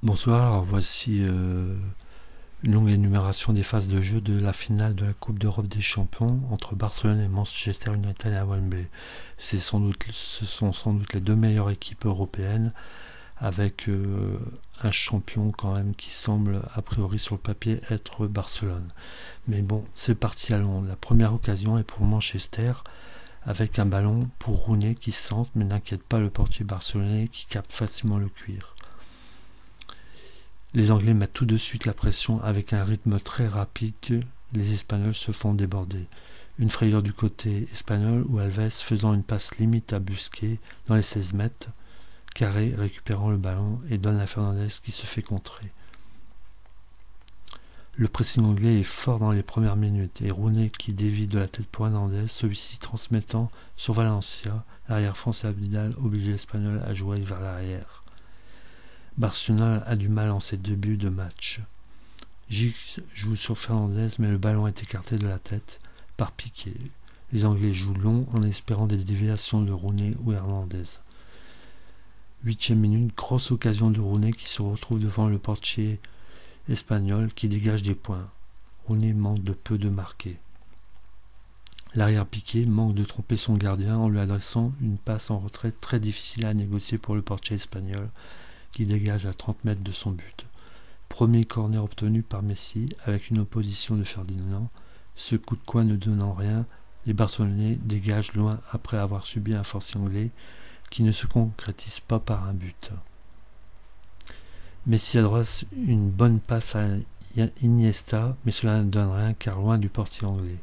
Bonsoir, alors voici une longue énumération des phases de jeu de la finale de la Coupe d'Europe des Champions entre Barcelone et Manchester United à Wembley. Ce sont sans doute les deux meilleures équipes européennes, avec un champion quand même qui semble a priori sur le papier être Barcelone. Mais bon, c'est parti à Londres. La première occasion est pour Manchester, avec un ballon pour Rooney qui centre, mais n'inquiète pas le portier barcelonais qui capte facilement le cuir. Les Anglais mettent tout de suite la pression avec un rythme très rapide. Les Espagnols se font déborder. Une frayeur du côté espagnol où Alves, faisant une passe limite à Busquets dans les 16 mètres, Carré récupérant le ballon et donne à Fernandez qui se fait contrer. Le pressing anglais est fort dans les premières minutes et Rooney qui dévie de la tête pour Hernandez, celui-ci transmettant sur Valencia, l'arrière français Abidal oblige l'Espagnol à jouer vers l'arrière. Barcelone a du mal en ses débuts de match. Giggs joue sur Fernandez, mais le ballon est écarté de la tête par Piqué. Les Anglais jouent long en espérant des déviations de Rooney ou Hernandez. 8e minute, grosse occasion de Rooney qui se retrouve devant le portier espagnol qui dégage des points. Rooney manque de peu de marquer. L'arrière Piqué manque de tromper son gardien en lui adressant une passe en retraite très difficile à négocier pour le portier espagnol qui dégage à 30 mètres de son but. Premier corner obtenu par Messi avec une opposition de Ferdinand. Ce coup de coin ne donnant rien, les Barcelonais dégagent loin après avoir subi un forcing anglais qui ne se concrétise pas par un but. Messi adresse une bonne passe à Iniesta, mais cela ne donne rien car loin du portier anglais.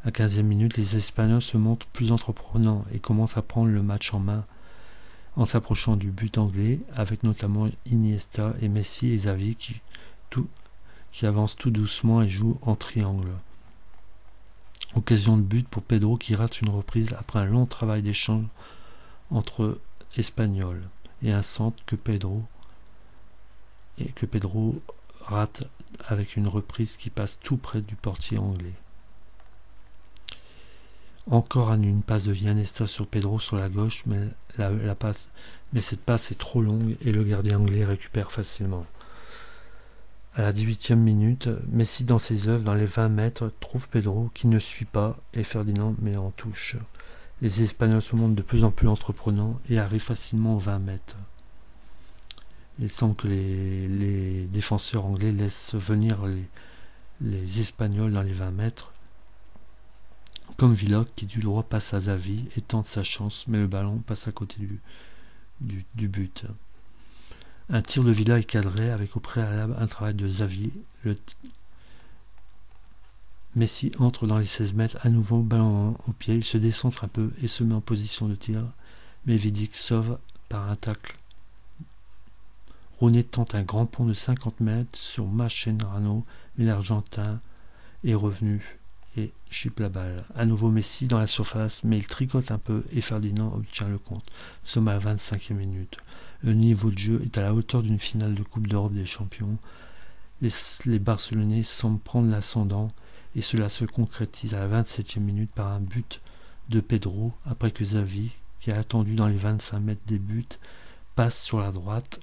À 15e minute, les Espagnols se montrent plus entreprenants et commencent à prendre le match en main en s'approchant du but anglais, avec notamment Iniesta et Messi et Xavi qui avancent tout doucement et jouent en triangle. Occasion de but pour Pedro qui rate une reprise après un long travail d'échange entre Espagnols et un centre que Pedro rate avec une reprise qui passe tout près du portier anglais. Encore une passe de Iniesta sur Pedro sur la gauche, mais cette passe est trop longue et le gardien anglais récupère facilement. À la 18e minute, Messi dans ses œuvres dans les 20 mètres trouve Pedro qui ne suit pas et Ferdinand met en touche. Les Espagnols se montrent de plus en plus entreprenants et arrivent facilement aux 20 mètres. Il semble que les défenseurs anglais laissent venir les Espagnols dans les 20 mètres, comme Villoc qui du droit passe à Xavi et tente sa chance, mais le ballon passe à côté du but. Un tir de Villa est cadré avec au préalable un travail de Xavi. Messi entre dans les 16 mètres, à nouveau ballon au pied, il se décentre un peu et se met en position de tir, mais Vidic sauve par un tacle. Rooney tente un grand pont de 50 mètres sur Mascherano, mais l'Argentin est revenu et chipe la balle. À nouveau Messi dans la surface, mais il tricote un peu et Ferdinand obtient le compte. Nous sommes à la 25e minute. Le niveau de jeu est à la hauteur d'une finale de Coupe d'Europe des Champions. Les Barcelonais semblent prendre l'ascendant et cela se concrétise à la 27e minute par un but de Pedro après que Xavi, qui a attendu dans les 25 mètres des buts, passe sur la droite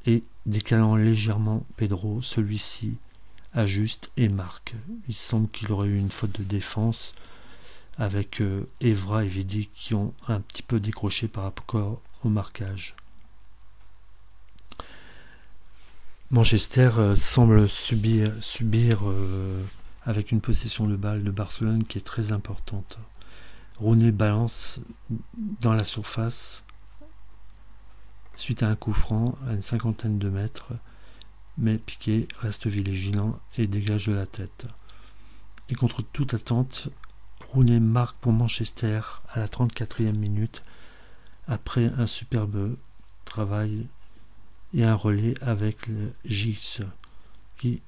et décalant légèrement Pedro, celui-ci ajuste et marque. Il semble qu'il aurait eu une faute de défense avec Evra et Vidic qui ont un petit peu décroché par rapport au marquage. Manchester semble subir avec une possession de balle de Barcelone qui est très importante. Rooney balance dans la surface suite à un coup franc à une cinquantaine de mètres, mais Piqué reste vigilant et dégage de la tête. Et contre toute attente, Rooney marque pour Manchester à la 34e minute après un superbe travail et un relais avec le Giggs qui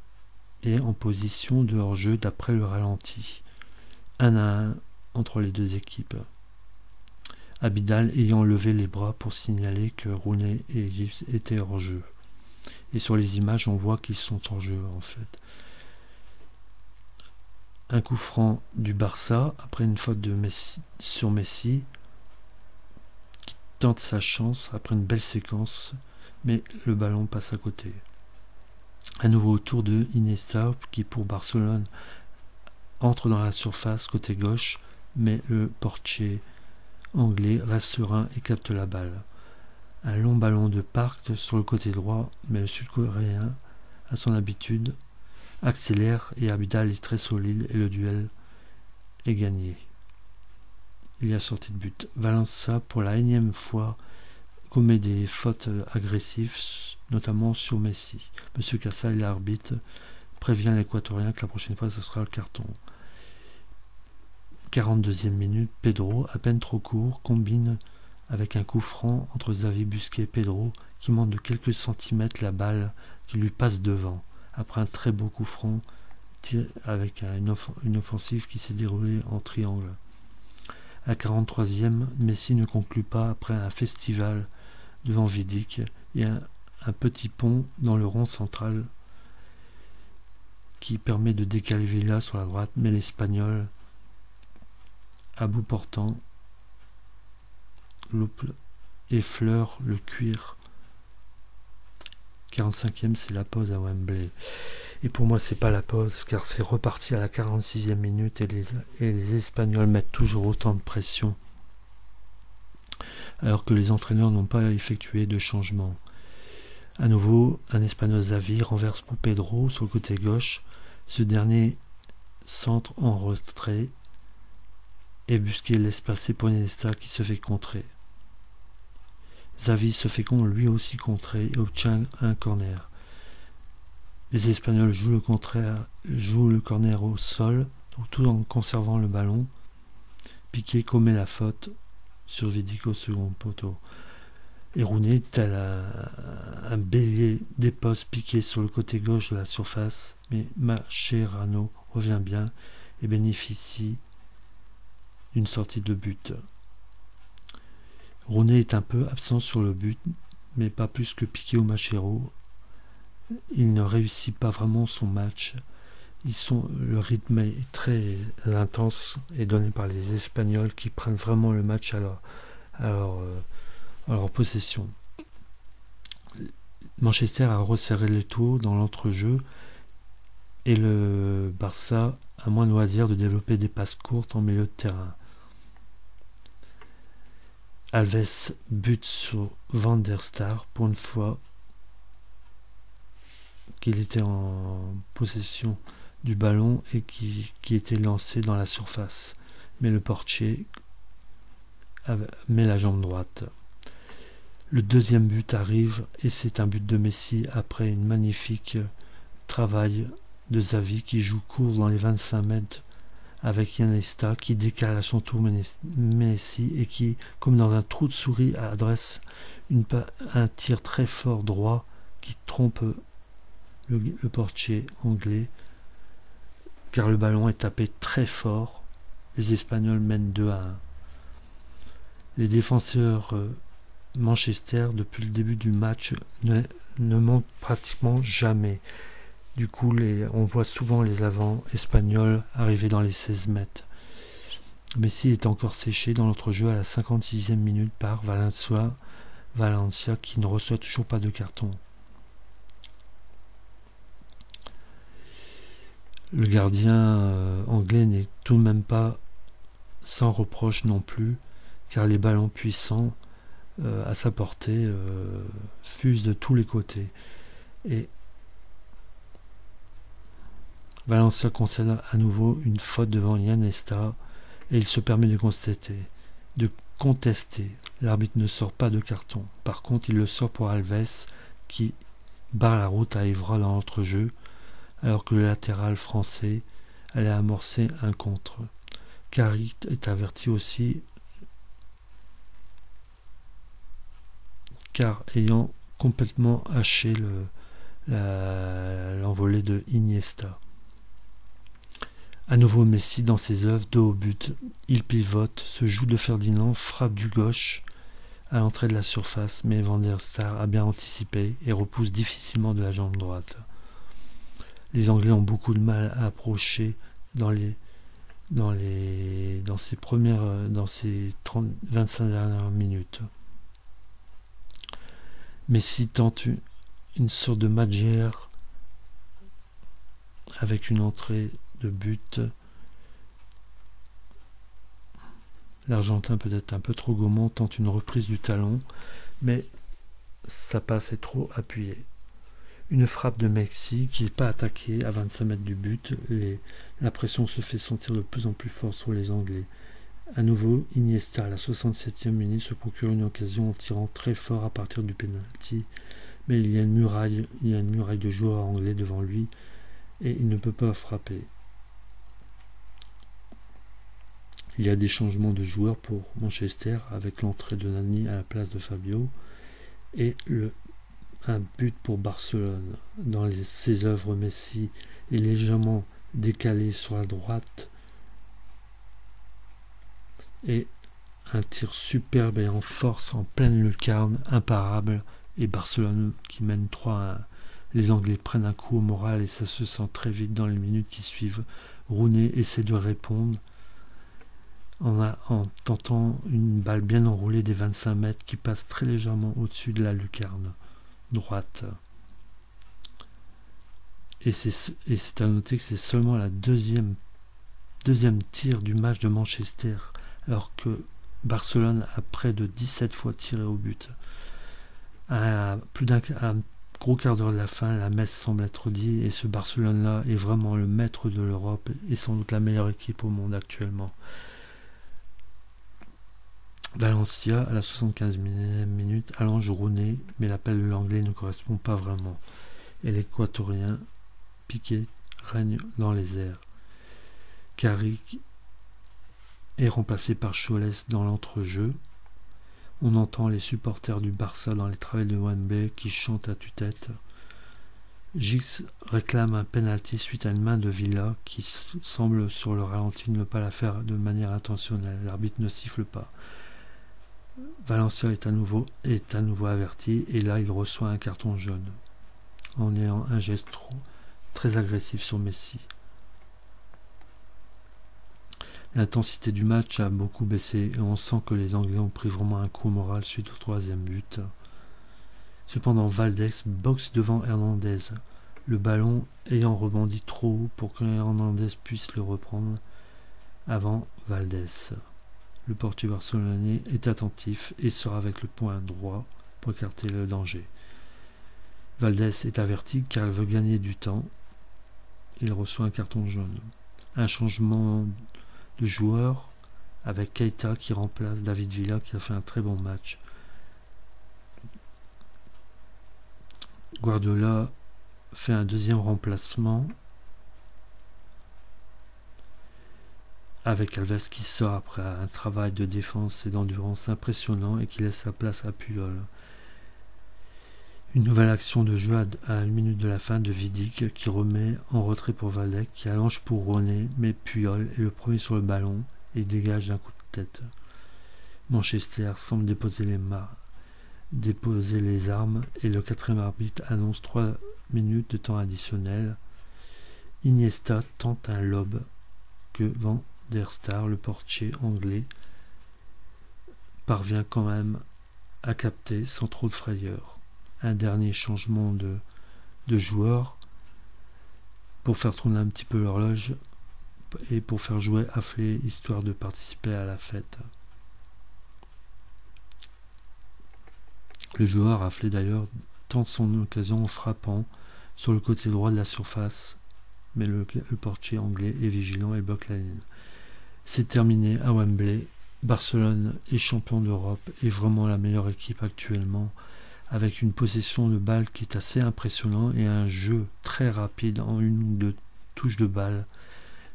est en position de hors-jeu d'après le ralenti. 1 à 1 entre les deux équipes. Abidal ayant levé les bras pour signaler que Rooney et Giggs étaient hors-jeu. Et sur les images, on voit qu'ils sont hors-jeu en fait. Un coup franc du Barça après une faute de Messi, sur Messi qui tente sa chance après une belle séquence mais le ballon passe à côté. À nouveau au tour de Iniesta qui pour Barcelone entre dans la surface côté gauche, mais le portier anglais reste serein et capte la balle. Un long ballon de Park sur le côté droit, mais le Sud-Coréen, à son habitude, accélère et Abidal est très solide et le duel est gagné. Il y a sortie de but. Valencia, pour la énième fois, commet des fautes agressives, notamment sur Messi. Monsieur Cassal, l'arbitre, prévient l'Équatorien que la prochaine fois, ce sera le carton. 42e minute, Pedro, à peine trop court, combine avec un coup franc entre Xavi Busquets et Pedro, qui manque de quelques centimètres la balle qui lui passe devant. Après un très beau coup franc, avec une offensive qui s'est déroulée en triangle. À 43e, Messi ne conclut pas après un festival devant Vidic et un petit pont dans le rond central qui permet de décaler Villa sur la droite, mais l'Espagnol, à bout portant, loupe effleure le cuir. 45e, c'est la pause à Wembley. Et pour moi, c'est pas la pause, car c'est reparti à la 46e minute et les Espagnols mettent toujours autant de pression, alors que les entraîneurs n'ont pas effectué de changement. À nouveau, un Espagnol Xavi renverse pour Pedro sur le côté gauche. Ce dernier centre en retrait et Busquets laisse passer pour Iniesta qui se fait contrer. Xavi se fait lui aussi contrer et obtient un corner. Les Espagnols jouent le corner au sol, tout en conservant le ballon. Piqué commet la faute sur Vidic au second poteau. Et Rooney, tel un bélier, dépose Piqué sur le côté gauche de la surface, mais Mascherano revient bien et bénéficie d'une sortie de but. Rooney est un peu absent sur le but, mais pas plus que Piqué ou Machero. Il ne réussit pas vraiment son match. Le rythme est très intense et donné par les Espagnols qui prennent vraiment le match à leur possession. Manchester a resserré les taux dans l'entrejeu et le Barça a moins de loisir de développer des passes courtes en milieu de terrain. Alves bute sur Van der Sar pour une fois qu'il était en possession du ballon et qui était lancé dans la surface. Mais le portier met la jambe droite. Le deuxième but arrive et c'est un but de Messi après une magnifique travail de Xavi qui joue court dans les 25 mètres avec Iniesta qui décale à son tour Messi et qui, comme dans un trou de souris, adresse un tir très fort droit qui trompe le portier anglais car le ballon est tapé très fort. Les Espagnols mènent 2-1. Les défenseurs Manchester, depuis le début du match, ne manquent pratiquement jamais. Du coup, on voit souvent les avants espagnols arriver dans les 16 mètres. Messi est encore séché dans notre jeu à la 56e minute par Valencia qui ne reçoit toujours pas de carton. Le gardien anglais n'est tout de même pas sans reproche non plus, car les ballons puissants à sa portée fusent de tous les côtés. Et Valencia concède à nouveau une faute devant Iniesta et il se permet de contester. L'arbitre ne sort pas de carton. Par contre, il le sort pour Alves qui barre la route à Evra dans l'entrejeu alors que le latéral français allait amorcer un contre. Carrick est averti aussi car ayant complètement haché l'envolée de Iniesta. À nouveau Messi dans ses œuvres, dos au but, il pivote, se joue de Ferdinand, frappe du gauche à l'entrée de la surface, mais Van der Sar a bien anticipé et repousse difficilement de la jambe droite. Les Anglais ont beaucoup de mal à approcher dans ces 25 dernières minutes. Messi tente une sorte de Madjer avec une entrée de but. L'Argentin, peut-être un peu trop gourmand, tente une reprise du talon, mais sa passe est trop appuyée. Une frappe de Messi qui n'est pas attaquée à 25 mètres du but. La pression se fait sentir de plus en plus fort sur les Anglais. À nouveau, Iniesta, à la 67e minute, se procure une occasion en tirant très fort à partir du penalty. Mais il y a une muraille de joueurs anglais devant lui et il ne peut pas frapper. Il y a des changements de joueurs pour Manchester avec l'entrée de Nani à la place de Fabio et un but pour Barcelone. Dans ses œuvres, Messi est légèrement décalé sur la droite et un tir superbe et en force en pleine lucarne, imparable, et Barcelone qui mène 3-1. Les Anglais prennent un coup au moral et ça se sent très vite dans les minutes qui suivent. Rooney essaie de répondre en tentant une balle bien enroulée des 25 mètres qui passe très légèrement au-dessus de la lucarne droite. Et c'est à noter que c'est seulement la deuxième tir du match de Manchester, alors que Barcelone a près de 17 fois tiré au but. À un gros quart d'heure de la fin, la messe semble être dite et ce Barcelone-là est vraiment le maître de l'Europe et sans doute la meilleure équipe au monde actuellement. Valencia, à la 75e minute, allonge Rooney, mais l'appel de l'anglais ne correspond pas vraiment. Et l'équatorien Piqué règne dans les airs. Carrick est remplacé par Scholes dans l'entrejeu. On entend les supporters du Barça dans les travées de Wembley qui chantent à tue-tête. Giggs réclame un penalty suite à une main de Villa qui semble sur le ralenti ne pas la faire de manière intentionnelle. L'arbitre ne siffle pas. Valencia est à nouveau averti et là il reçoit un carton jaune en ayant un geste très agressif sur Messi. L'intensité du match a beaucoup baissé et on sent que les Anglais ont pris vraiment un coup moral suite au 3e but. Cependant, Valdés boxe devant Hernandez, le ballon ayant rebondi trop haut pour que Hernandez puisse le reprendre avant Valdés. Le portier barcelonais est attentif et sort avec le poing droit pour écarter le danger. Valdés est averti car il veut gagner du temps. Il reçoit un carton jaune. Un changement de joueur avec Keita qui remplace David Villa qui a fait un très bon match. Guardiola fait un deuxième remplacement avec Alves qui sort après un travail de défense et d'endurance impressionnant et qui laisse sa place à Puyol. Une nouvelle action de jeu à une minute de la fin de Vidic qui remet en retrait pour Valdés qui allonge pour Rooney mais Puyol est le premier sur le ballon et dégage d'un coup de tête. Manchester semble déposer les armes et le 4e arbitre annonce 3 minutes de temps additionnel. Iniesta tente un lob que Van der Sar, le portier anglais, parvient quand même à capter sans trop de frayeur. Un dernier changement de joueur pour faire tourner un petit peu l'horloge et pour faire jouer Affley histoire de participer à la fête. Le joueur Affley d'ailleurs tente son occasion en frappant sur le côté droit de la surface, mais le portier anglais est vigilant et bloque la ligne. C'est terminé à Wembley. Barcelone est champion d'Europe et vraiment la meilleure équipe actuellement, avec une possession de balle qui est assez impressionnant et un jeu très rapide en une ou deux touches de balle.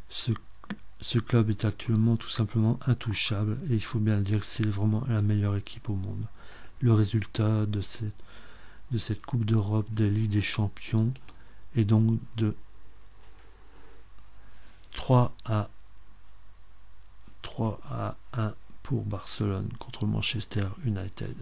Ce club est actuellement tout simplement intouchable et il faut bien le dire que c'est vraiment la meilleure équipe au monde. Le résultat de cette Coupe d'Europe de Ligue des Champions est donc de 3-1 pour Barcelone contre Manchester United.